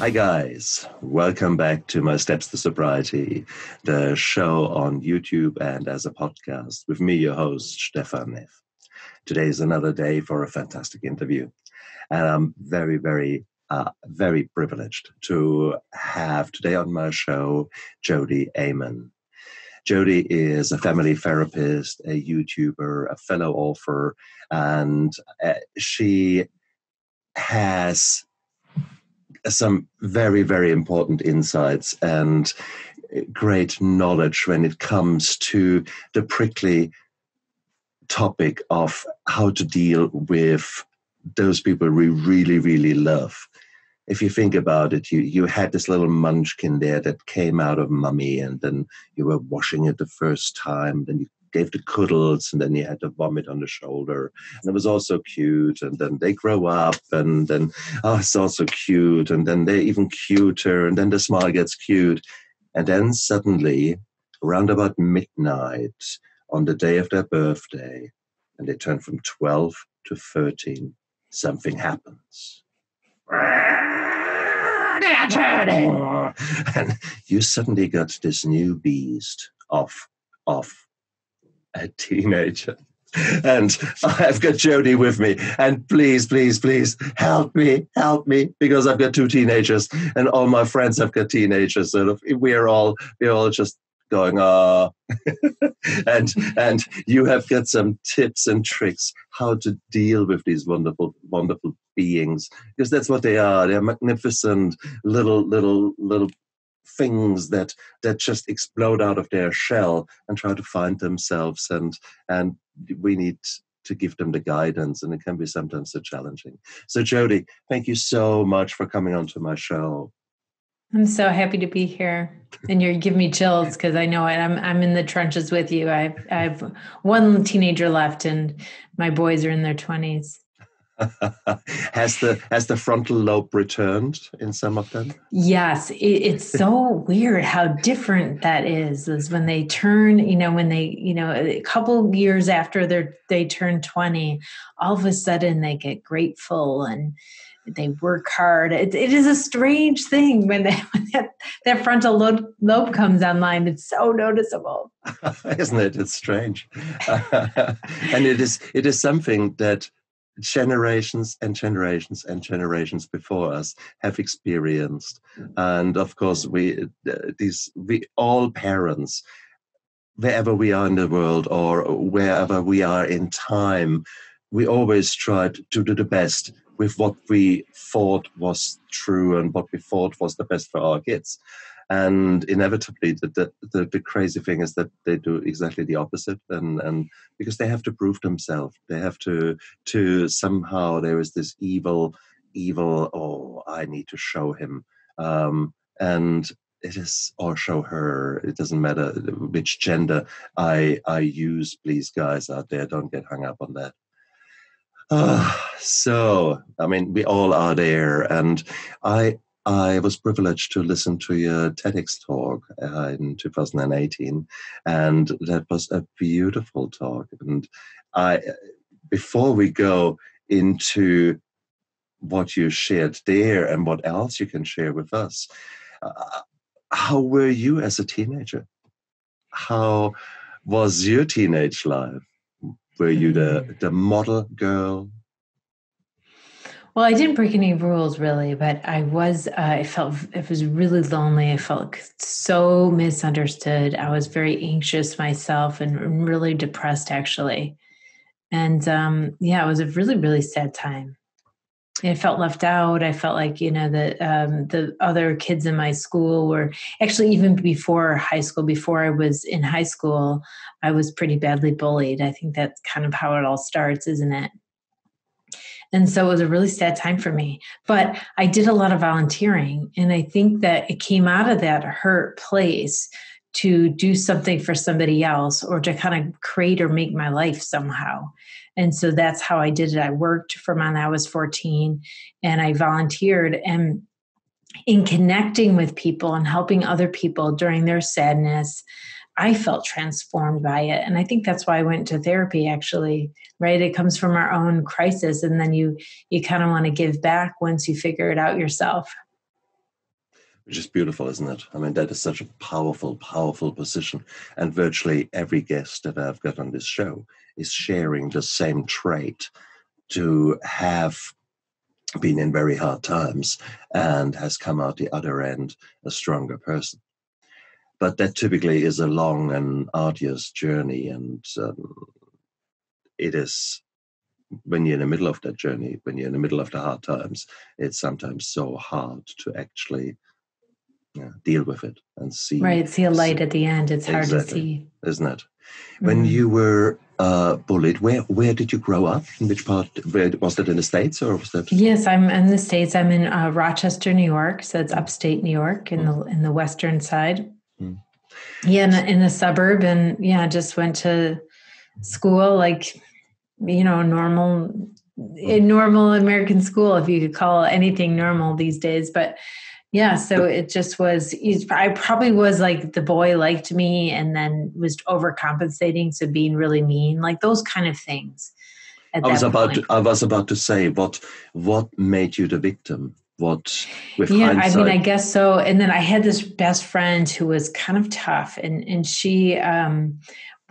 Hi guys, welcome back to My Steps to Sobriety, the show on YouTube and as a podcast with me, your host, Stefan Neff. Today is another day for a fantastic interview, and I'm very, very privileged to have today on my show, Jodi Aman. Jodi is a family therapist, a YouTuber, a fellow author, and she has some very, very important insights and great knowledge when it comes to the prickly topic of how to deal with those people we really, really love. If you think about it, you had this little munchkin there that came out of mummy, and then you were washing it the first time, then you gave the cuddles, and then you had to vomit on the shoulder, and it was also cute, and then they grow up, and then, oh, it's also cute, and then they're even cuter, and then the smile gets cute, and then suddenly, around about midnight, on the day of their birthday, and they turn from 12 to 13, something happens. And you suddenly got this new beast of a teenager. And I've got Jodi with me. And please help me, because I've got two teenagers, and all my friends have got teenagers. So we're all just going, and you have got some tips and tricks how to deal with these wonderful beings, because that's what they are. They're magnificent little things that just explode out of their shell and try to find themselves, and we need to give them the guidance, and it can be sometimes so challenging. So Jodi, thank you so much for coming onto my show. I'm so happy to be here, and you're giving me chills because I know it. I'm in the trenches with you. I've one teenager left, and my boys are in their 20s. Has the frontal lobe returned in some of them? Yes, it's so weird how different that is when they turn. A couple years after they turn 20, all of a sudden they get grateful and they work hard. It is a strange thing when that frontal lobe comes online. It's so noticeable, isn't it? It's strange, and it is something that generations and generations and generations before us have experienced. And of course, we all parents, wherever we are in the world or wherever we are in time, we always try to do the best with what we thought was true and what we thought was the best for our kids. And inevitably, the crazy thing is that they do exactly the opposite, and because they have to prove themselves, they have to somehow, there is this evil. Oh, I need to show him, and it is, or show her. It doesn't matter which gender I use. Please, guys out there, don't get hung up on that. So, I mean, we all are there, and I was privileged to listen to your TEDx talk in 2018, and that was a beautiful talk. And before we go into what you shared there and what else you can share with us, how were you as a teenager? How was your teenage life? Were you the model girl? Well, I didn't break any rules really, but I was, it was really lonely. I felt so misunderstood. I was very anxious myself and really depressed actually. And it was a really, really sad time. I felt left out. I felt like, the other kids in my school were actually, even before high school, before I was in high school, I was pretty badly bullied. I think that's kind of how it all starts, isn't it? And so it was a really sad time for me, but I did a lot of volunteering. And I think that it came out of that hurt place to do something for somebody else or to kind of create or make my life somehow. And so that's how I did it. I worked from when I was 14 and I volunteered, and in connecting with people and helping other people during their sadness, I felt transformed by it. And I think that's why I went to therapy, actually, right? It comes from our own crisis. And then you kind of want to give back once you figure it out yourself. Which is beautiful, isn't it? I mean, that is such a powerful, powerful position. And virtually every guest that I've got on this show is sharing the same trait, to have been in very hard times and has come out the other end a stronger person. But that typically is a long and arduous journey. And it is, when you're in the middle of that journey, when you're in the middle of the hard times, it's sometimes so hard to actually deal with it and see. Right, see a light at the end. It's hard to see, isn't it? When you were bullied, where did you grow up? In which part? Was that in the States, or was that? Yes, I'm in the States. I'm in Rochester, New York. So it's upstate New York in the western side. Yeah, in the suburb, and just went to school like normal American school, if you could call anything normal these days. But yeah, so it just was, I probably was like, the boy liked me and then was overcompensating, so being really mean, like those kind of things. I was about to say, what made you the victim? What, with hindsight? I mean, I guess so. And then I had this best friend who was kind of tough, and she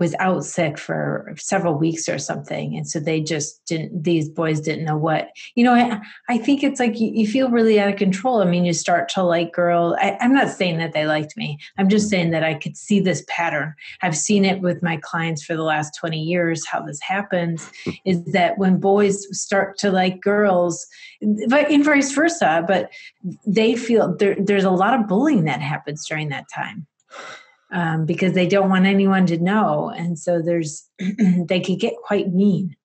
was out sick for several weeks or something. And so these boys didn't know what, I think it's like you feel really out of control. I mean, you start to like girls. I'm not saying that they liked me. I'm just saying that I could see this pattern. I've seen it with my clients for the last 20 years. How this happens is that when boys start to like girls, but and vice versa, but they feel there's a lot of bullying that happens during that time. Because they don't want anyone to know. And so they could get quite mean.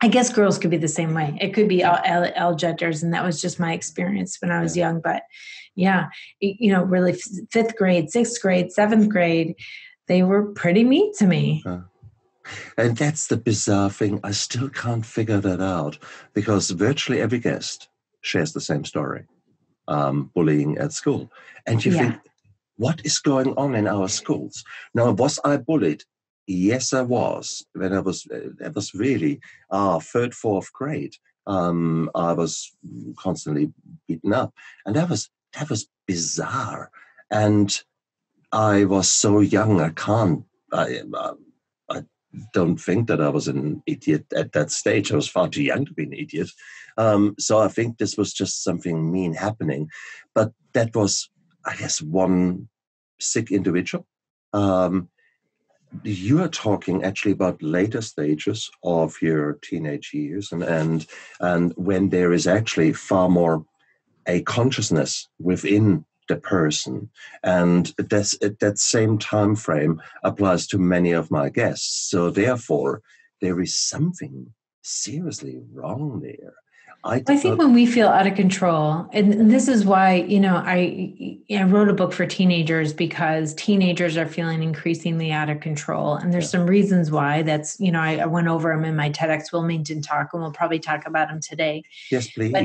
I guess girls could be the same way. It could be all genders. And that was just my experience when I was young. But really 5th grade, 6th grade, 7th grade, they were pretty mean to me. And that's the bizarre thing. I still can't figure that out, because virtually every guest shares the same story, bullying at school. And you think, what is going on in our schools? Now, was I bullied? Yes, I was. When I was really 3rd, 4th grade. I was constantly beaten up, and that was bizarre. And I was so young. I don't think that I was an idiot at that stage. I was far too young to be an idiot. So I think this was just something mean happening. But that was, I guess, one sick individual. You are talking actually about later stages of your teenage years, and when there is actually far more a consciousness within the person, and that same time frame applies to many of my guests. So therefore, there is something seriously wrong there. I think when we feel out of control, and this is why, I wrote a book for teenagers, because teenagers are feeling increasingly out of control. And there's some reasons why. That's, I went over them in my TEDxWilmington talk, and we'll probably talk about them today. Yes, please. But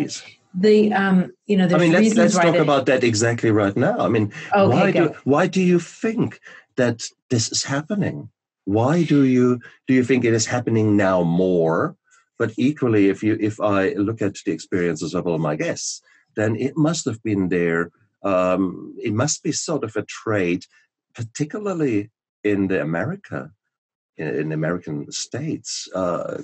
there's let's talk about that exactly right now. I mean, why do you think that this is happening? Why do you think it is happening now more? But equally, if I look at the experiences of all my guests, then it must have been there. It must be sort of a trait, particularly in the American states,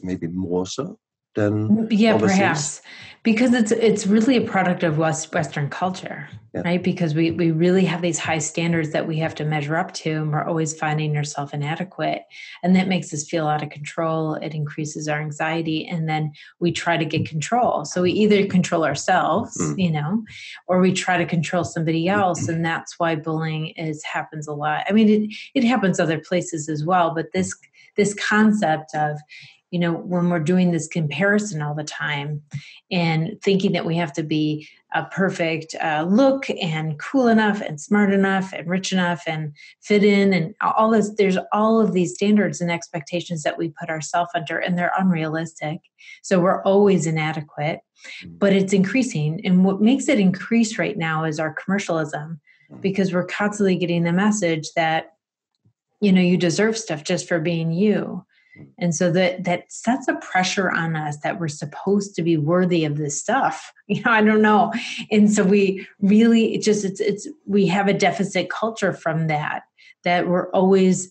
maybe more so than overseas. Perhaps, because it's really a product of Western culture, right? Because we really have these high standards that we have to measure up to, and we're always finding ourselves inadequate, and that makes us feel out of control. It increases our anxiety, and then we try to get control. So we either control ourselves, or we try to control somebody else, and that's why bullying happens a lot. I mean, it happens other places as well, but this concept of when we're doing this comparison all the time and thinking that we have to be a perfect look and cool enough and smart enough and rich enough and fit in and all this, there's all of these standards and expectations that we put ourselves under, and they're unrealistic. So we're always inadequate, but it's increasing. And what makes it increase right now is our commercialism, because we're constantly getting the message that, you deserve stuff just for being you. And so that sets a pressure on us that we're supposed to be worthy of this stuff. I don't know. And so we really, we have a deficit culture from that we're always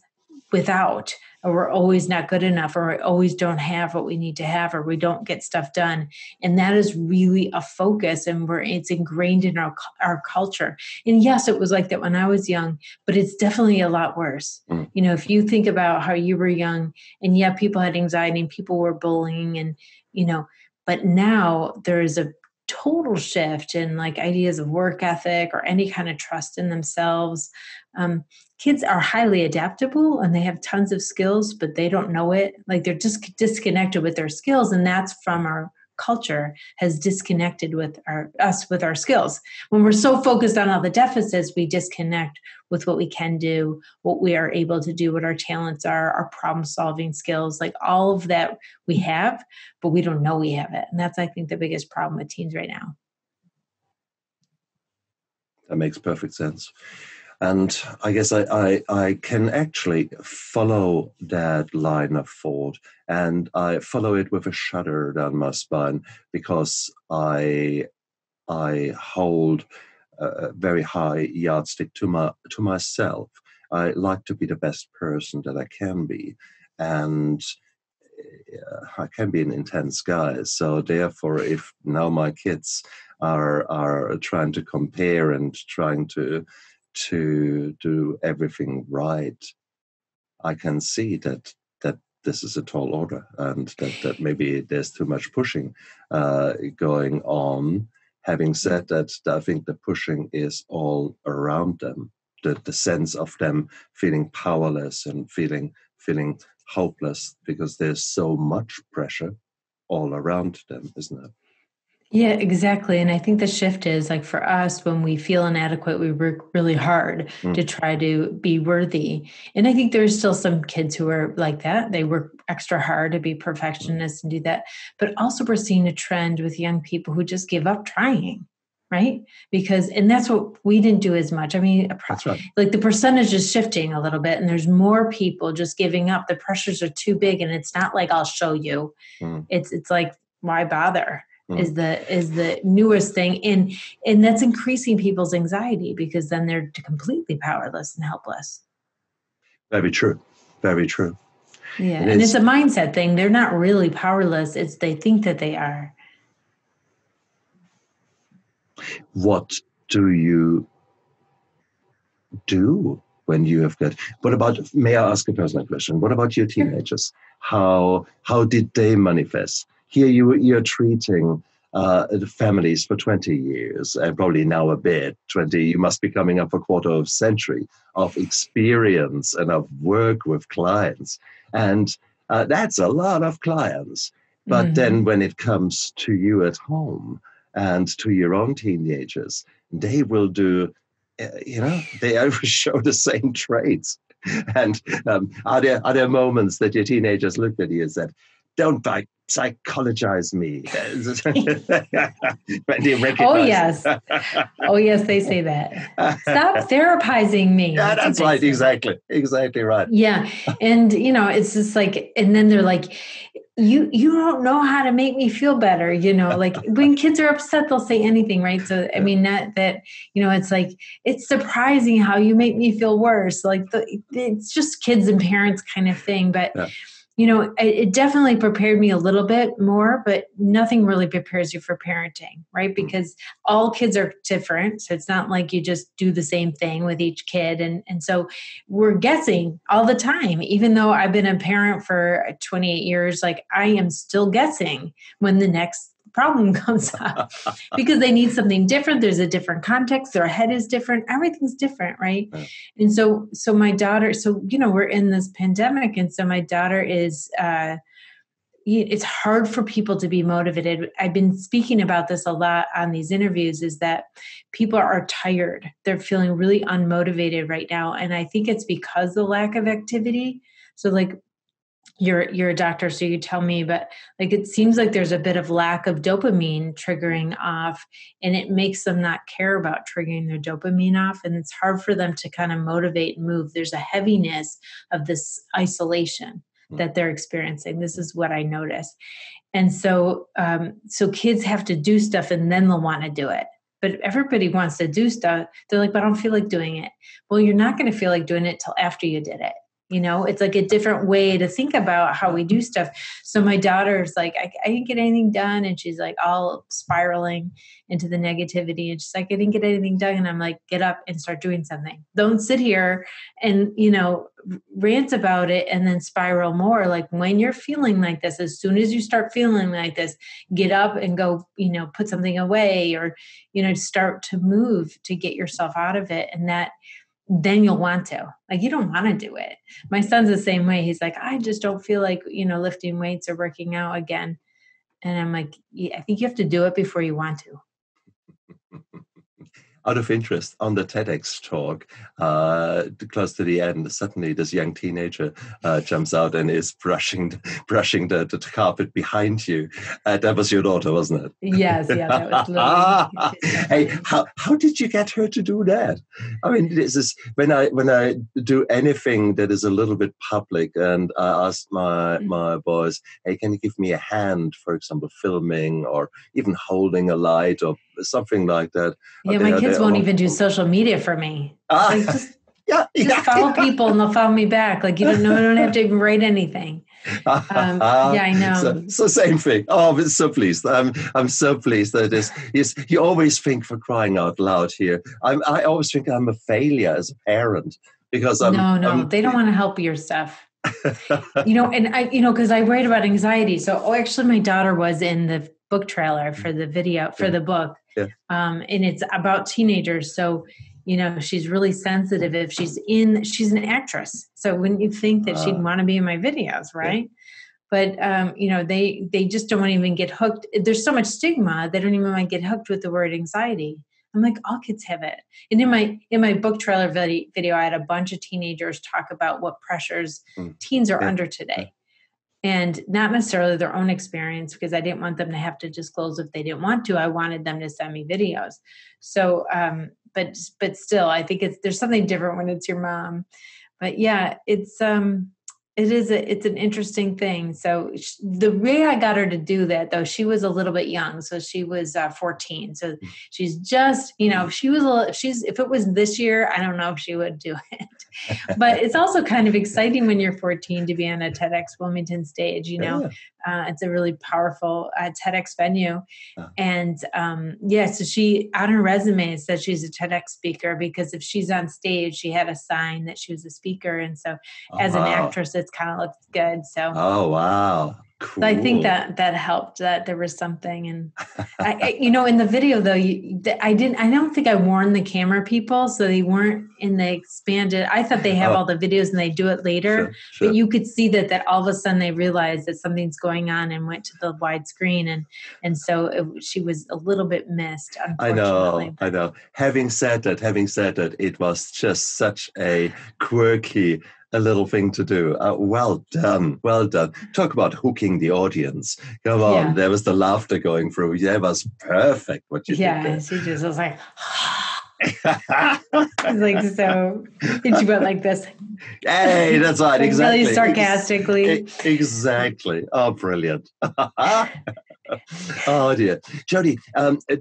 without, or we're always not good enough, or we always don't have what we need to have, or we don't get stuff done. And that is really a focus, and it's ingrained in our culture. And yes, it was like that when I was young, but it's definitely a lot worse. If you think about how you were young, and yeah, people had anxiety and people were bullying, and, but now there is a total shift in like ideas of work ethic or any kind of trust in themselves. Kids are highly adaptable and they have tons of skills, but they don't know it. Like they're just disconnected with their skills. And that's from our culture has disconnected with our skills. When we're so focused on all the deficits, we disconnect with what we can do, what we are able to do, what our talents are, our problem solving skills, like all of that we have, but we don't know we have it. And that's, I think, the biggest problem with teens right now. That makes perfect sense. And I guess I can actually follow that line of thought, and I follow it with a shudder down my spine, because I hold a very high yardstick to myself. I like to be the best person that I can be, and I can be an intense guy. So therefore, if now my kids are trying to compare and trying to do everything right, I can see that this is a tall order, and that maybe there's too much pushing going on. Having said that, I think the pushing is all around them. The sense of them feeling powerless and feeling hopeless, because there's so much pressure all around them, isn't it? Yeah, exactly. And I think the shift is like for us, when we feel inadequate, we work really hard to try to be worthy. And I think there's still some kids who are like that. They work extra hard to be perfectionists and do that. But also we're seeing a trend with young people who just give up trying, right? And that's what we didn't do as much. I mean, That's right. Like the percentage is shifting a little bit, and there's more people just giving up. The pressures are too big, and it's not like I'll show you. It's like, why bother? Is the newest thing, and that's increasing people's anxiety, because then they're completely powerless and helpless. Very true. Very true. Yeah, and it's a mindset thing. They're not really powerless. It's they think that they are. What do you do when you have got? What about? May I ask a personal question? What about your teenagers? How did they manifest? Here you're treating the families for 20 years, and probably now a bit. 20, you must be coming up a quarter of a century of experience and of work with clients, and that's a lot of clients. But then when it comes to you at home and to your own teenagers, they will do. They show the same traits. And are there moments that your teenagers looked at you and said, "Don't psychologize me"? When they recognize. Oh yes, they say that. Stop therapizing me. Yeah, that's right. Exactly right. Yeah, and it's just like, and then they're like, you don't know how to make me feel better. Like when kids are upset, they'll say anything, right? So I mean, it's like, it's surprising how you make me feel worse. Like it's just kids and parents kind of thing, but. Yeah. It definitely prepared me a little bit more, but nothing really prepares you for parenting, right? Because all kids are different. So it's not like you just do the same thing with each kid. And so we're guessing all the time. Even though I've been a parent for 28 years, like I am still guessing when the next problem comes up, because they need something different. There's a different context. Their head is different. Everything's different, right? Yeah. And so my daughter, we're in this pandemic, and so my daughter is, it's hard for people to be motivated. I've been speaking about this a lot on these interviews, is that people are tired. They're feeling really unmotivated right now. And I think it's because of the lack of activity. So like, you're a doctor, so you tell me, but like it seems like there's a bit of lack of dopamine triggering off, and it makes them not care about triggering their dopamine off, and it's hard for them to kind of motivate and move. There's a heaviness of this isolation. that they're experiencing. This is what I notice. And so, so kids have to do stuff and then they'll want to do it. But everybody wants to do stuff. They're like, but I don't feel like doing it. Well, you're not going to feel like doing it till after you did it. You know, it's like a different way to think about how we do stuff. So my daughter's like, I didn't get anything done. And she's like all spiraling into the negativity. And she's like, I didn't get anything done. And I'm like, get up and start doing something. Don't sit here and, you know, rant about it and then spiral more. Like when you're feeling like this, as soon as you start feeling like this, get up and go, you know, put something away or, you know, start to move to get yourself out of it. And that, then you'll want to. Like, you don't want to do it. My son's the same way. He's like, I just don't feel like, you know, lifting weights or working out again. And I'm like, yeah, I think you have to do it before you want to. Out of interest, on the TEDx talk, close to the end, suddenly this young teenager jumps out and is brushing the carpet behind you. That was your daughter, wasn't it? Yes, yeah, that was literally. Hey, how did you get her to do that? I mean, this is when I do anything that is a little bit public, and I asked my boys, hey, can you give me a hand, for example, filming or even holding a light or something like that? Yeah, my kids won't even do social media for me. Like just follow people and they'll follow me back. Like, you don't have to even write anything. Yeah, I know. So same thing. Oh, I'm so pleased. I'm so pleased that you always think, for crying out loud here. I always think I'm a failure as a parent because they don't want to help your stuff. You know, and because I write about anxiety. So actually my daughter was in the book trailer for the video for the book. Yeah. And it's about teenagers. So, you know, she's really sensitive if she's an actress. So wouldn't you think that she'd want to be in my videos, right? Yeah. But, you know, they just don't want to even get hooked. There's so much stigma. They don't even want to get hooked with the word anxiety. I'm like, all kids have it. And in my book trailer video, I had a bunch of teenagers talk about what pressures teens are under today. And not necessarily their own experience, because I didn't want them to have to disclose if they didn't want to. I wanted them to send me videos. So, but still, I think there's something different when it's your mom. But yeah, it's an interesting thing. So the way I got her to do that, though, she was a little bit young. So she was 14. So she's just, you know, if it was this year, I don't know if she would do it. But it's also kind of exciting when you're 14 to be on a TEDxWilmington stage. You know, it's a really powerful TEDx venue. And so she, on her resume, said she's a TEDx speaker because if she's on stage, she had a sign that she was a speaker. And so as an actress, it's kind of looks good. So, oh, wow. Cool. I think that helped, that there was something. And I you know, in the video though, I don't think I warned the camera people. So they weren't in the expanded. I thought they have all the videos and they do it later, but you could see that all of a sudden they realized that something's going on and went to the widescreen. And so she was a little bit missed, unfortunately. I know. Having said that, it was just such a quirky a little thing to do. Well done. Talk about hooking the audience. Come on, there was the laughter going through. That was perfect. What you did there. She just was like, like so. And she went like this. Hey, that's right. Exactly. Really sarcastically. Exactly. Oh, brilliant. Oh dear, Jodi,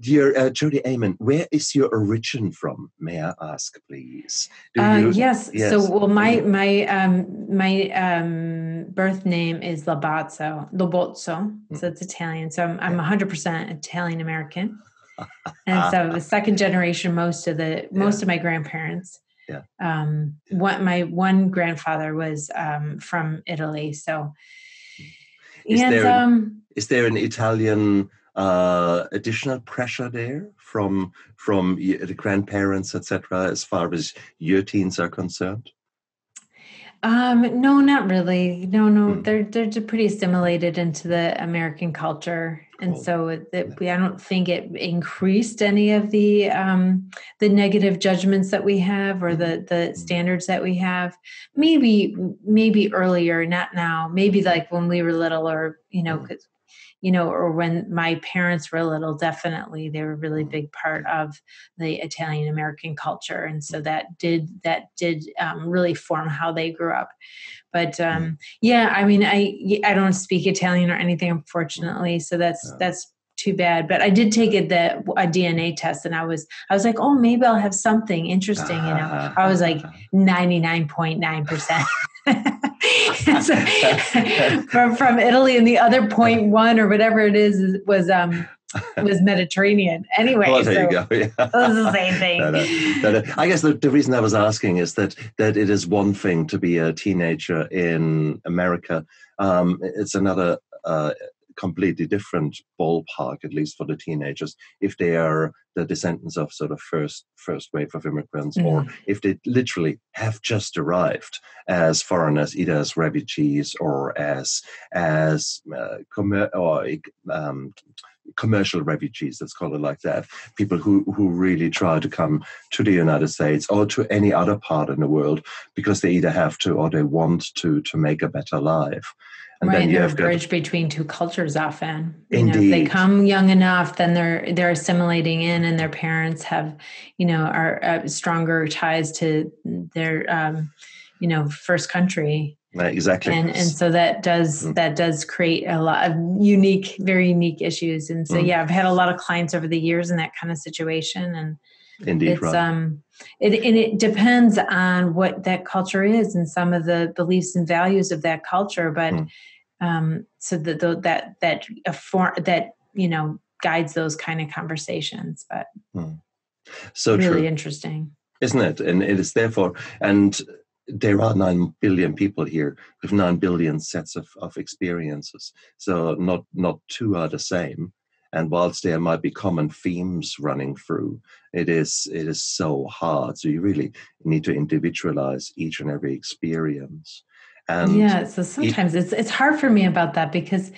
dear Jodi Aman, where is your origin from? May I ask, please? Yes. So, well, my birth name is Lobozzo. So it's Italian. So I'm 100% Italian American, and so the second generation. Most of my grandparents. Yeah. My one grandfather was from Italy. So. Is there an Italian additional pressure there from the grandparents, etc., as far as your teens are concerned? No, not really. No. They're pretty assimilated into the American culture, and so I don't think it increased any of the negative judgments that we have or the standards that we have. Maybe earlier, not now. Maybe like when we were little, or you know, or when my parents were little, definitely they were a really big part of the Italian American culture. And so that did really form how they grew up. But yeah, I mean, I don't speak Italian or anything, unfortunately. So that's too bad. But I did take a DNA test, and I was like, oh, maybe I'll have something interesting. I was like 99.9%. So, from Italy, and the other 0.1 or whatever it is was Mediterranean. Anyway, well, there you go. Yeah. It was the same thing. No. I guess the reason I was asking is that it is one thing to be a teenager in America. It's another completely different ballpark, at least for the teenagers, if they are the descendants of sort of first wave of immigrants, or if they literally have just arrived as foreigners, either as refugees or as commercial refugees, let's call it like that. People who really try to come to the United States or to any other part in the world because they either have to or they want to make a better life. And right, then you they're have a bridge between two cultures often. Indeed. If they come young enough, then they're assimilating in, and their parents have, are stronger ties to their, first country. Exactly. And so that does create a lot of very unique issues. And so, yeah, I've had a lot of clients over the years in that kind of situation. And indeed, it's, right. It depends on what that culture is and some of the beliefs and values of that culture. But so that guides those kind of conversations. But so really true. Interesting, isn't it? And it is therefore, and there are 9 billion people here with 9 billion sets of experiences. So not two are the same. And whilst there might be common themes running through, it is so hard. So you really need to individualize each and every experience. And yeah, so sometimes it's hard for me about that because,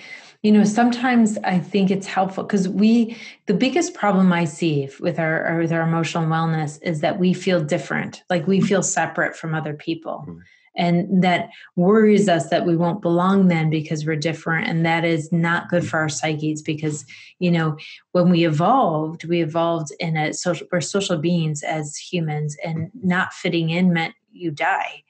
sometimes I think it's helpful because the biggest problem I see with our emotional wellness is that we feel different, like we feel separate from other people. And that worries us that we won't belong then because we're different. And that is not good for our psyches because, when we evolved in we're social beings as humans, and not fitting in meant you die.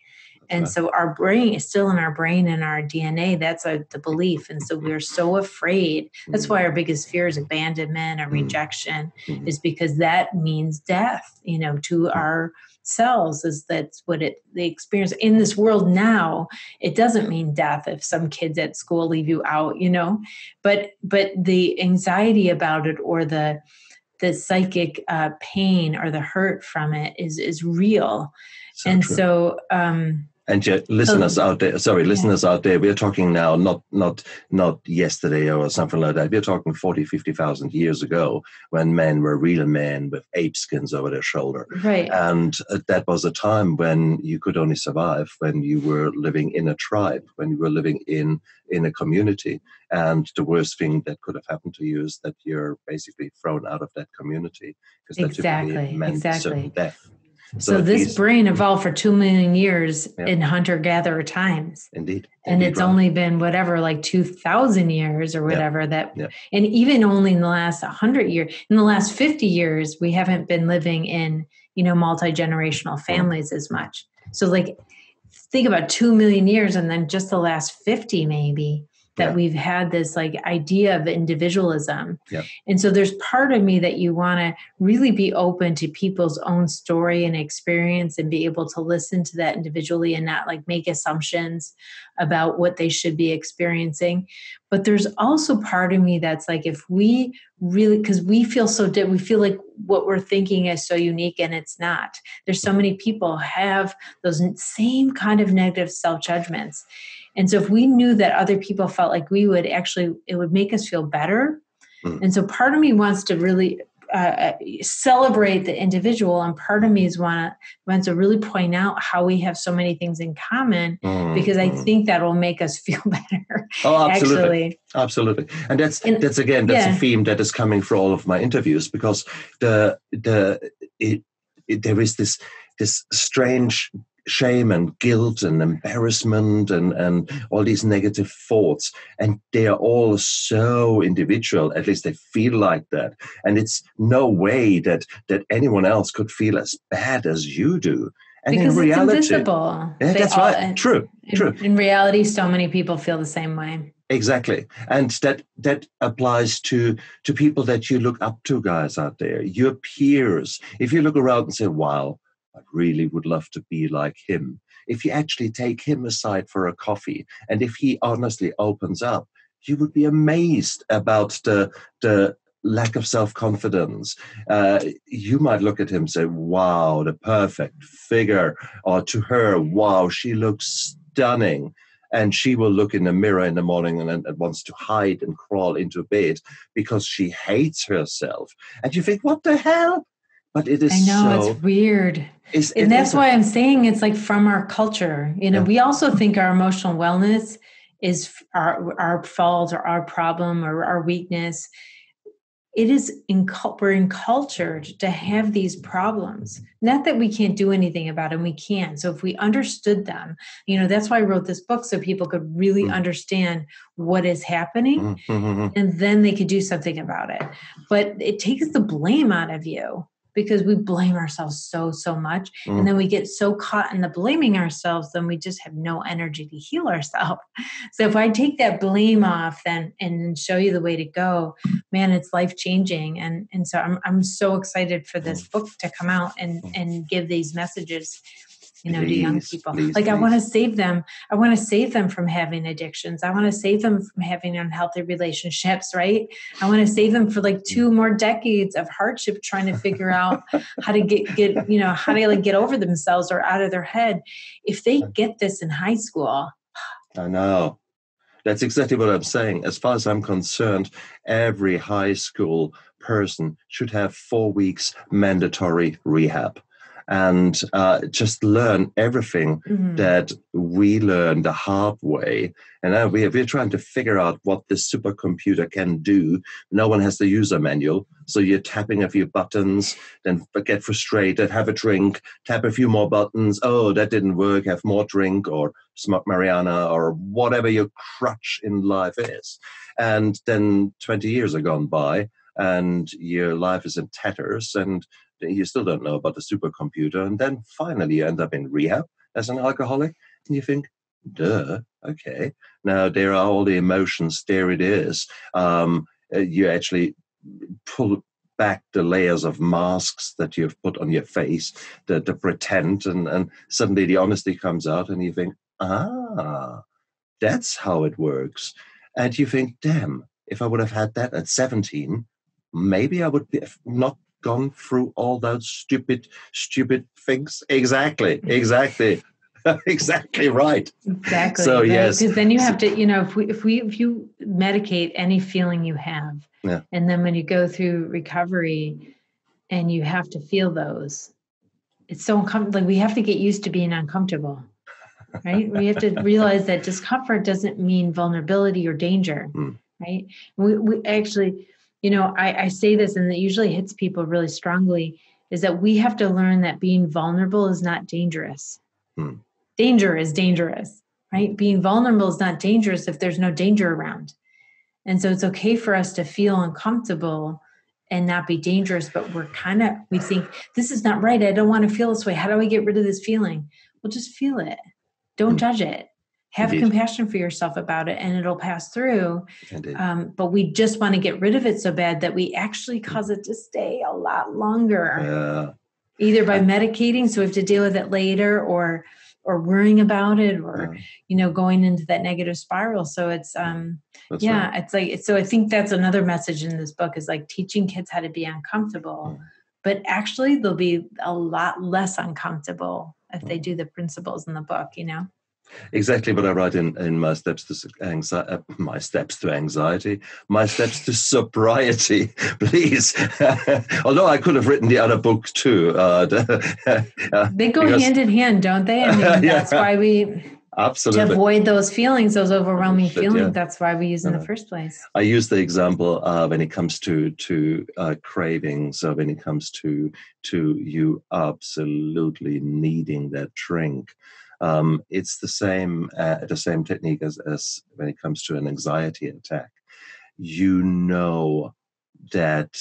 And so our brain is still in our brain and our DNA. That's the belief. And so we're so afraid. That's why our biggest fear is abandonment or rejection, is because that means death, to our cells. That's what the experience in this world now. It doesn't mean death if some kids at school leave you out, but the anxiety about it, or the psychic pain or the hurt from it is real. So and true. So, and yet, listeners out there, we're talking now, not yesterday or something like that. We're talking 40, 50,000 years ago when men were real men with ape skins over their shoulder. Right. And that was a time when you could only survive when you were living in a tribe, when you were living in a community. And the worst thing that could have happened to you is that you're basically thrown out of that community, because that typically meant certain death. So this brain evolved for 2 million years in hunter-gatherer times. Indeed. And it's only been like 2,000 years or whatever and even only in the last 100 years, in the last 50 years, we haven't been living in, multi-generational families as much. So think about 2 million years, and then just the last 50 maybe that we've had this idea of individualism. Yeah. And so there's part of me that you want to really be open to people's own story and experience and be able to listen to that individually and not make assumptions about what they should be experiencing. But there's also part of me that's if we really, because we feel we feel like what we're thinking is so unique, and it's not. There's so many people have those same kind of negative self-judgments. And so if we knew that other people felt like we would, actually, it would make us feel better. And so part of me wants to really celebrate the individual, and part of me wants to really point out how we have so many things in common, because I think that will make us feel better. Oh, absolutely. Absolutely. And that's a theme that is coming for all of my interviews, because there is this strange shame and guilt and embarrassment and all these negative thoughts. And they are all so individual, at least they feel like that. And it's no way that anyone else could feel as bad as you do. And because in reality, it's invisible. Yeah, that's right. True. In reality, so many people feel the same way. Exactly. And that applies to people that you look up to, guys out there, your peers. If you look around and say, wow, I really would love to be like him. If you actually take him aside for a coffee, and if he honestly opens up, you would be amazed about the lack of self-confidence. You might look at him and say, wow, the perfect figure. Or to her, wow, she looks stunning. And she will look in the mirror in the morning and wants to hide and crawl into bed because she hates herself. And you think, what the hell? But it is I know, it's weird. And that's why I'm saying it's like from our culture. We also think our emotional wellness is our fault or our problem or our weakness. It is we're encultured to have these problems. Not that we can't do anything about them, we can. So if we understood them, that's why I wrote this book, so people could really understand what is happening, and then they could do something about it. But it takes the blame out of you, because we blame ourselves so much. And then we get so caught in the blaming ourselves, then we just have no energy to heal ourselves. So if I take that blame off then and show you the way to go, man, it's life-changing. And so I'm so excited for this book to come out and give these messages, to young people. I want to save them. I want to save them from having addictions. I want to save them from having unhealthy relationships, right? I want to save them for 2 more decades of hardship trying to figure out how to get over themselves or out of their head. If they get this in high school. I know. That's exactly what I'm saying. As far as I'm concerned, every high school person should have 4 weeks mandatory rehab. And just learn everything that we learn the hard way. And we're trying to figure out what this supercomputer can do. No one has the user manual. So you're tapping a few buttons, then get frustrated, have a drink, tap a few more buttons. Oh, that didn't work. Have more drink or smoke marijuana or whatever your crutch in life is. And then 20 years are gone by and your life is in tatters and you still don't know about the supercomputer. And then finally you end up in rehab as an alcoholic. And you think, duh, okay. Now there are all the emotions. There it is. You actually pull back the layers of masks that you've put on your face, the pretend, and suddenly the honesty comes out and you think, that's how it works. And you think, damn, if I would have had that at 17, maybe I would be not gone through all those stupid things. Exactly. Exactly right. Exactly. So right? yes, because then you have to, if you medicate any feeling you have, and then when you go through recovery, and you have to feel those, it's so uncomfortable. We have to get used to being uncomfortable, right? We have to realize that discomfort doesn't mean vulnerability or danger, right? We actually. I say this, and it usually hits people really strongly, is that we have to learn that being vulnerable is not dangerous. Danger is dangerous, right? Being vulnerable is not dangerous if there's no danger around. And so it's okay for us to feel uncomfortable and not be dangerous, but we think, this is not right. I don't want to feel this way. How do I get rid of this feeling? Well, just feel it. Don't judge it. Have compassion for yourself about it, and it'll pass through. But we just want to get rid of it so bad that we actually cause it to stay a lot longer. Either by medicating, so we have to deal with it later, or worrying about it, or going into that negative spiral. So it's so I think that's another message in this book, is teaching kids how to be uncomfortable, but actually they'll be a lot less uncomfortable if they do the principles in the book. Exactly what I write in my steps to anxiety, my steps to sobriety, please. Although I could have written the other book too. They go hand in hand, don't they? I mean, that's why we to Absolutely. avoid those feelings, those overwhelming Shit, feelings. yeah. That's why we use in the first place. I use the example when it comes to cravings, or when it comes to you absolutely needing that drink. It's the same technique as when it comes to an anxiety attack. You know that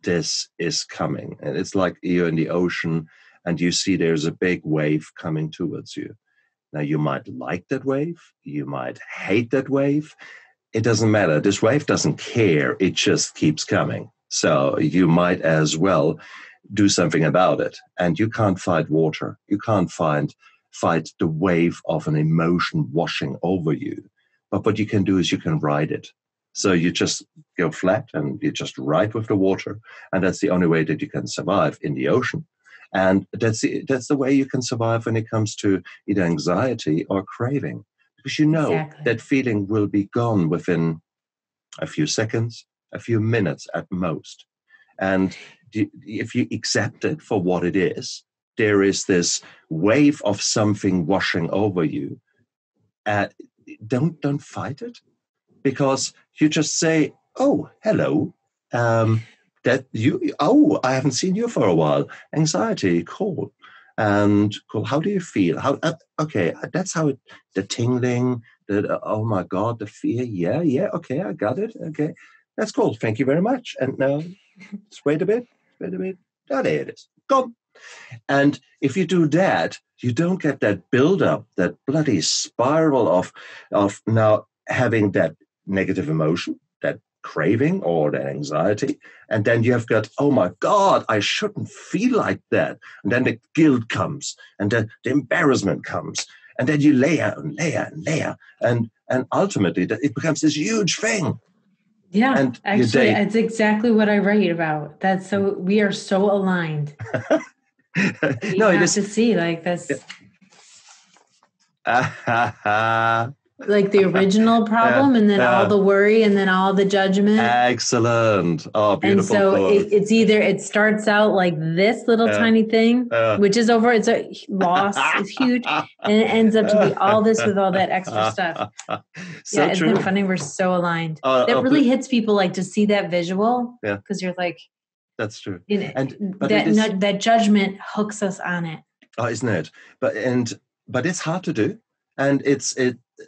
this is coming, and it's like you're in the ocean and you see there's a big wave coming towards you. Now, you might like that wave, you might hate that wave. It doesn't matter. This wave doesn't care. It just keeps coming. So you might as well do something about it. And you can't fight water. You can't fight the wave of an emotion washing over you. But what you can do is you can ride it. So you just go flat and you just ride with the water. And that's the only way that you can survive in the ocean. And that's the way you can survive when it comes to either anxiety or craving. Because you know Exactly. that feeling will be gone within a few seconds, a few minutes at most. And if you accept it for what it is, there is this wave of something washing over you. Don't fight it, because you just say, "Oh, hello. I haven't seen you for a while. Anxiety, cool. And cool. How do you feel? Okay, that's how the tingling, oh my God, the fear. Yeah, okay, I got it. Okay, that's cool. Thank you very much. And now, just wait a bit. Oh, there it is. Gone. And if you do that, you don't get that buildup, that bloody spiral of now having that negative emotion, that craving or that anxiety. And then you have got, oh my God, I shouldn't feel like that. And then the guilt comes, and the embarrassment comes. And then you layer and layer and layer. And ultimately, it becomes this huge thing. Yeah, and actually, it's exactly what I write about. We are so aligned. You No, have it is to see like this. Like the original problem, and then all the worry, and then all the judgment. Excellent. Oh, beautiful. And so it's either it starts out like this little tiny thing, which is over, it's a loss, it's huge, and it ends up to be all this with all that extra stuff. So yeah, isn't true. it funny? We're so aligned. That really hits people, like, to see that visual. Yeah, because you're like, that's true. You know, that judgment hooks us on it. Oh, isn't it? But it's hard to do, and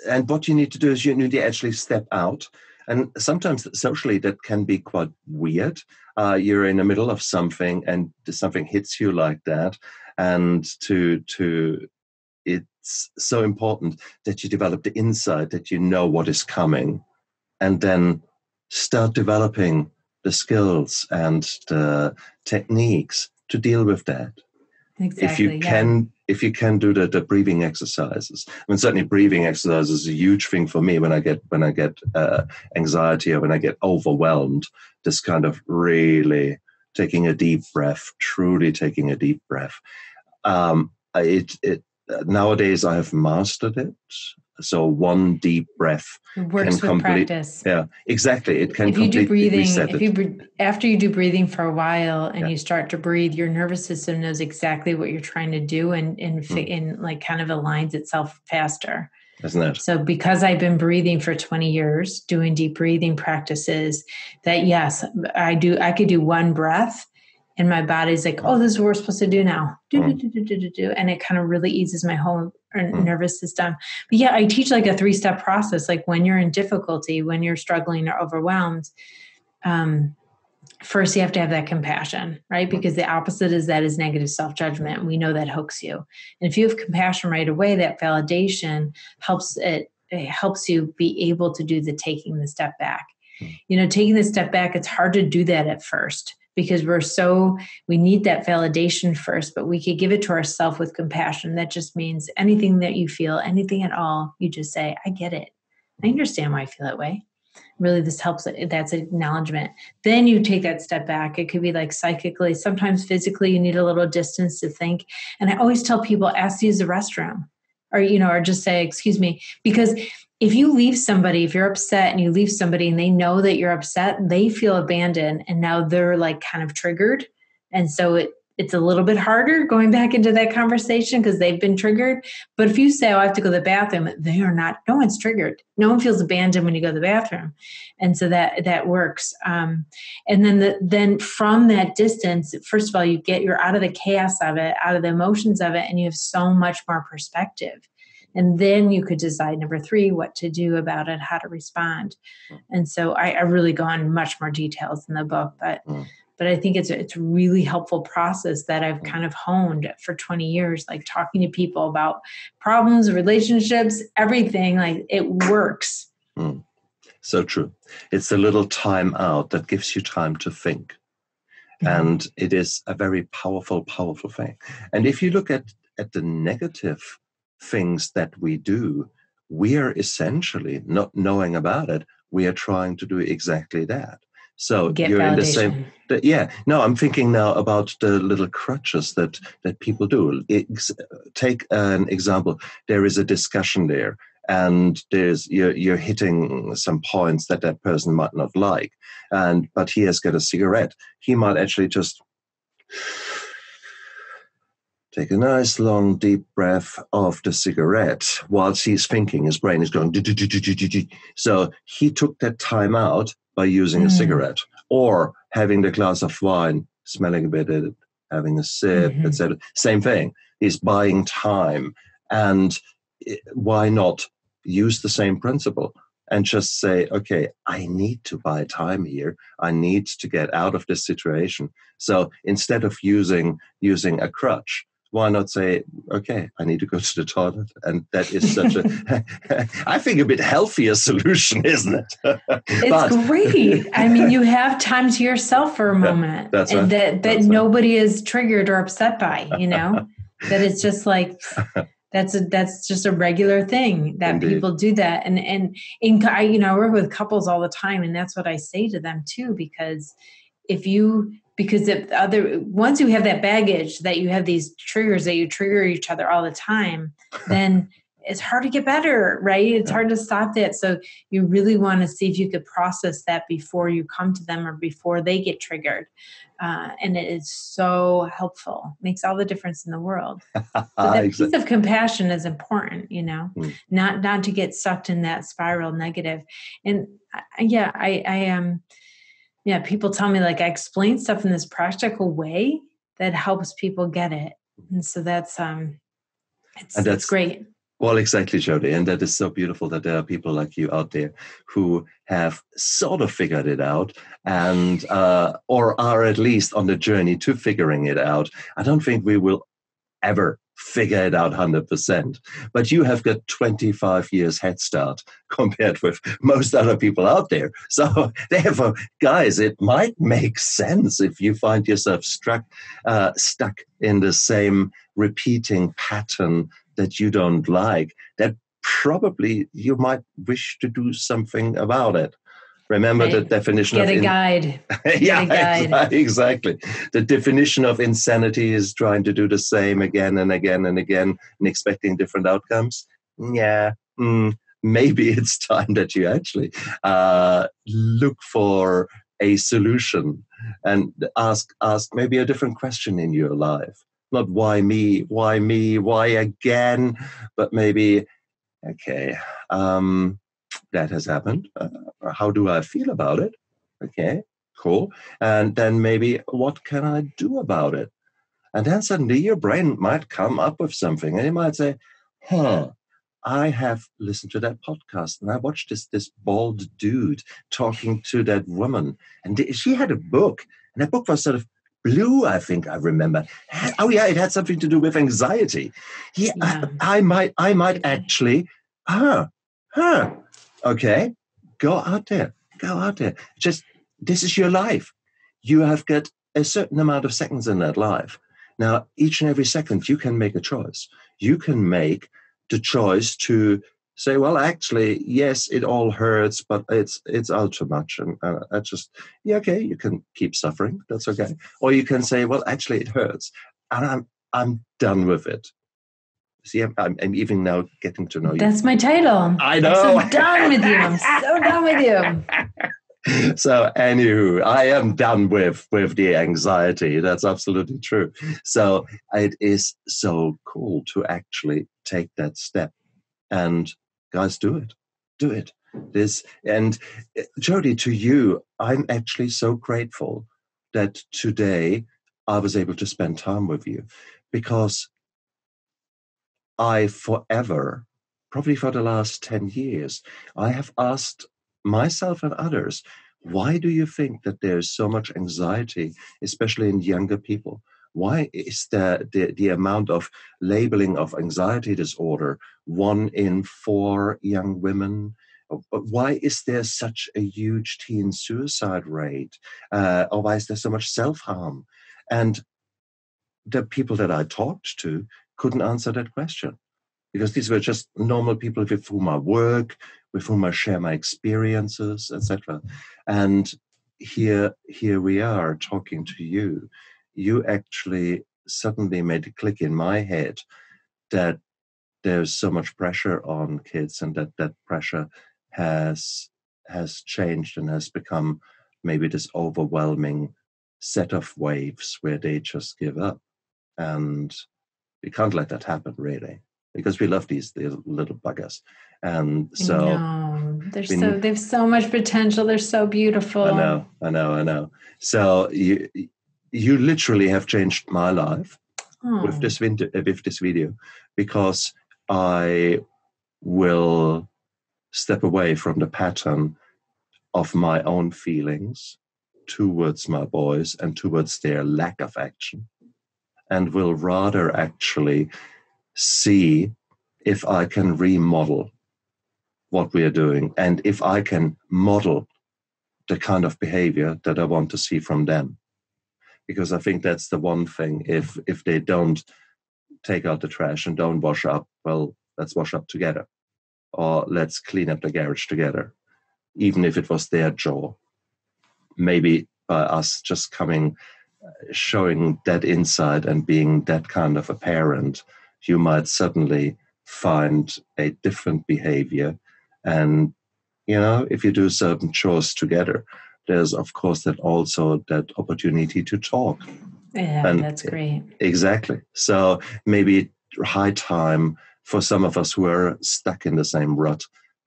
and what you need to do is you need to actually step out. And sometimes socially that can be quite weird. You're in the middle of something, and something hits you like that, and it's so important that you develop the insight, that you know what is coming, and then start developing the skills and the techniques to deal with that. Exactly. If you can do the breathing exercises. I mean, certainly breathing exercises is a huge thing for me when I get anxiety, or when I get overwhelmed. This kind of really taking a deep breath, truly taking a deep breath. Nowadays I have mastered it. So one deep breath works with practice. Yeah, exactly. It can if you do breathing, after you do breathing for a while, and you start to breathe, your nervous system knows exactly what you're trying to do, and like kind of aligns itself faster. Isn't it? So because I've been breathing for 20 years, doing deep breathing practices, that yes, I could do one breath, and my body's like, oh, this is what we're supposed to do now. Do. And it kind of really eases my whole nervous system. But yeah, I teach like a 3-step process. Like when you're in difficulty, when you're struggling or overwhelmed, first you have to have that compassion, right? Because the opposite is negative self-judgment. And we know that hooks you. And if you have compassion right away, that validation it helps you be able to do taking the step back. Taking the step back, it's hard to do that at first, because we need that validation first, but we could give it to ourselves with compassion. That just means anything that you feel, anything at all, you just say, I get it. I understand why I feel that way. Really, this helps. That's acknowledgement. Then you take that step back. It could be like psychically, sometimes physically, you need a little distance to think. And I always tell people, ask to use the restroom, or just say, excuse me, because if you leave somebody, if you're upset and you leave somebody and they know that you're upset, they feel abandoned, and now they're like kind of triggered. And so it's a little bit harder going back into that conversation because they've been triggered. But if you say, oh, I have to go to the bathroom, they are not, no one's triggered. No one feels abandoned when you go to the bathroom. And so that works. And then from that distance, first of all, you're out of the chaos of it, out of the emotions of it, and you have so much more perspective. And then you could decide, number 3, what to do about it, how to respond. And so I really go on much more details in the book, but I think it's a really helpful process that I've kind of honed for 20 years, like talking to people about problems, relationships, everything. Like it works. So true. It's a little time out that gives you time to think. And it is a very powerful, powerful thing. And if you look at the negative things that we do, we are essentially not knowing about it. We are trying to do exactly that. So Get you're validation. in the same. No, I'm thinking now about the little crutches that people do. Take an example. There is a discussion there, and you're hitting some points that person might not like, but he has got a cigarette. He might actually just take a nice long deep breath of the cigarette whilst he's thinking. His brain is going. So he took that time out by using a cigarette, or having the glass of wine, smelling a bit at it, having a sip, etc. Same thing. He's buying time. And why not use the same principle and just say, okay, I need to buy time here. I need to get out of this situation. So instead of using a crutch, why not say, okay, I need to go to the toilet? And that is such I think, a bit healthier solution, isn't it? It's great. I mean, you have time to yourself for a moment, that's and right. that nobody is triggered or upset by, that it's just like, that's just a regular thing that Indeed. People do that. And I work with couples all the time, and that's what I say to them too, because once you have that baggage, that you have these triggers that you trigger each other all the time, then it's hard to get better, right? It's hard to stop that. So you really want to see if you could process that before you come to them or before they get triggered. And it is so helpful. Makes all the difference in the world. So that piece of compassion is important, not to get sucked in that spiral negative. And people tell me, like, I explain stuff in this practical way that helps people get it. And so that's great. Well, exactly, Jodi. And that is so beautiful that there are people like you out there who have sort of figured it out and or are at least on the journey to figuring it out. I don't think we will ever figure it out 100%, but you have got 25 years head start compared with most other people out there. So therefore, guys, it might make sense if you find yourself stuck in the same repeating pattern that you don't like, that probably you might wish to do something about it. Remember the definition Get a guide. Exactly. The definition of insanity is trying to do the same again and again and again and expecting different outcomes. Yeah. Maybe it's time that you actually look for a solution and ask maybe a different question in your life. Not why me, why again, but maybe, okay, that has happened. How do I feel about it? Okay, cool. And then maybe, what can I do about it? And then suddenly your brain might come up with something, and you might say, I have listened to that podcast, and I watched this bald dude talking to that woman, and she had a book, and that book was sort of blue, I think I remember. Oh yeah, it had something to do with anxiety. Yeah. I might actually, okay, go out there. Just, this is your life. You have got a certain amount of seconds in that life. Now, each and every second, you can make a choice. You can make the choice to say, well, actually, yes, it all hurts, but it's all too much. And that's just, okay, you can keep suffering. That's okay. Or you can say, well, actually, it hurts. And I'm done with it. See, I'm even now getting to know you. That's my title. I know. I'm so done with you. I'm so done with you. So, anywho, I am done with the anxiety. That's absolutely true. So, it is so cool to actually take that step. And guys, do it. Do it. This and Jodi, to you, I'm actually so grateful that today I was able to spend time with you, because I forever, probably for the last 10 years, I have asked myself and others, why do you think that there's so much anxiety, especially in younger people? Why is the amount of labeling of anxiety disorder 1 in 4 young women? Why is there such a huge teen suicide rate? Or why is there so much self-harm? And the people that I talked to couldn't answer that question, because these were just normal people with whom I work, with whom I share my experiences, etc. And here we are talking to you. You actually suddenly made a click in my head that there's so much pressure on kids, and that pressure has changed and has become maybe this overwhelming set of waves where they just give up. And we can't let that happen, really, because we love these little buggers. And so they have so much potential. They're so beautiful. I know. So you literally have changed my life with this video, because I will step away from the pattern of my own feelings towards my boys and towards their lack of action, and will rather actually see if I can remodel what we are doing, and if I can model the kind of behavior that I want to see from them. Because I think that's the one thing. If they don't take out the trash and don't wash up, well, let's wash up together, or let's clean up the garage together, even if it was their job. Maybe by us just showing that insight and being that kind of a parent, you might suddenly find a different behavior. And, if you do certain chores together, there's, of course, that opportunity to talk. Yeah, and that's great. Exactly. So maybe high time for some of us who are stuck in the same rut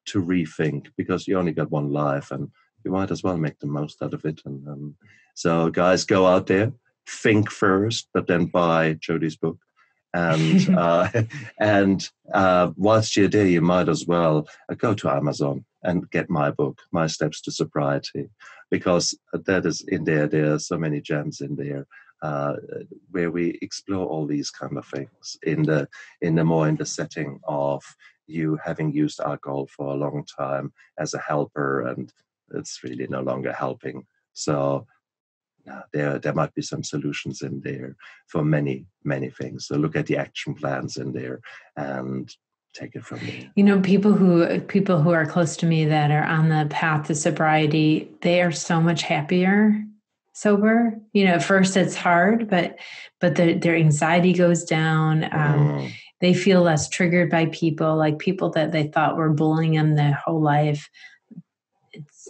to rethink, because you only got one life and you might as well make the most out of it. And so, guys, go out there, think first, but then buy Jodi's book. And whilst you're there, you might as well go to Amazon and get my book, My Steps to Sobriety, because that is in there. There are so many gems in there where we explore all these kind of things in the setting of you having used alcohol for a long time as a helper, and it's really no longer helping. So there might be some solutions in there for many, many things. So look at the action plans in there and take it from there. People who are close to me that are on the path to sobriety, they are so much happier sober. At first it's hard, but their anxiety goes down. They feel less triggered by people, like people that they thought were bullying them their whole life.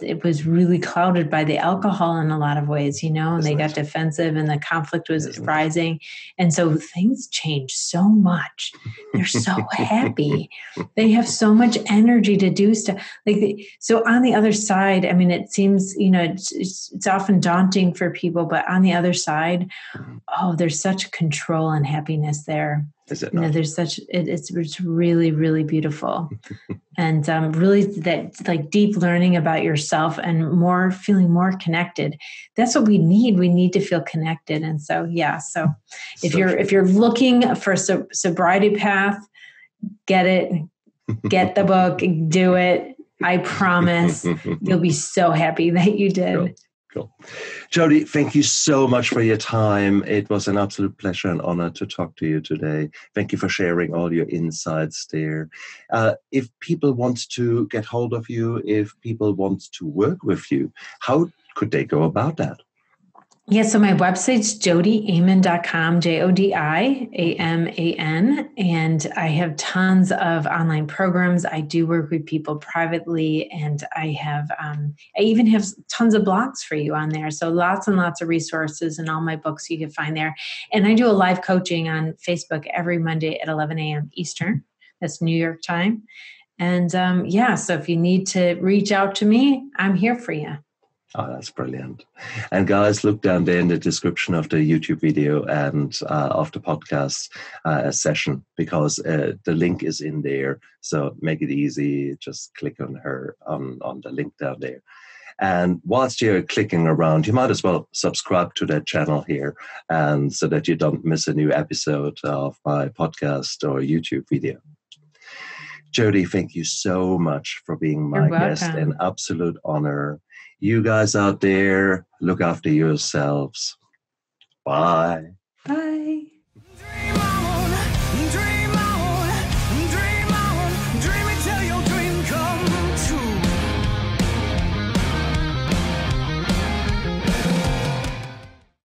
It was really clouded by the alcohol in a lot of ways, and they got defensive and the conflict was rising. And so things changed so much. They're so happy. They have so much energy to do stuff. So on the other side, I mean, it seems, it's often daunting for people, but on the other side, there's such control and happiness there. Is it not? There's it's really, really beautiful. And really that like deep learning about yourself and feeling more connected. That's what we need. We need to feel connected. And so, if you're looking for a sobriety path, get it, get the book, do it. I promise you'll be so happy that you did. Cool. Jodi, thank you so much for your time. It was an absolute pleasure and honor to talk to you today. Thank you for sharing all your insights there. If people want to get hold of you, if people want to work with you, how could they go about that? Yeah, so my website's jodiaman.com, JODIAMAN, and I have tons of online programs. I do work with people privately, and I even have tons of blogs for you on there. So lots and lots of resources, and all my books you can find there. And I do a live coaching on Facebook every Monday at 11 a.m. Eastern. That's New York time. And so if you need to reach out to me, I'm here for you. Oh, that's brilliant. And guys, look down there in the description of the YouTube video and of the podcast session, because the link is in there. So make it easy. Just click on the link down there. And whilst you're clicking around, you might as well subscribe to that channel here, and so that you don't miss a new episode of my podcast or YouTube video. Jodi, thank you so much for being my guest. An absolute honor. You guys out there, look after yourselves. Bye. Bye.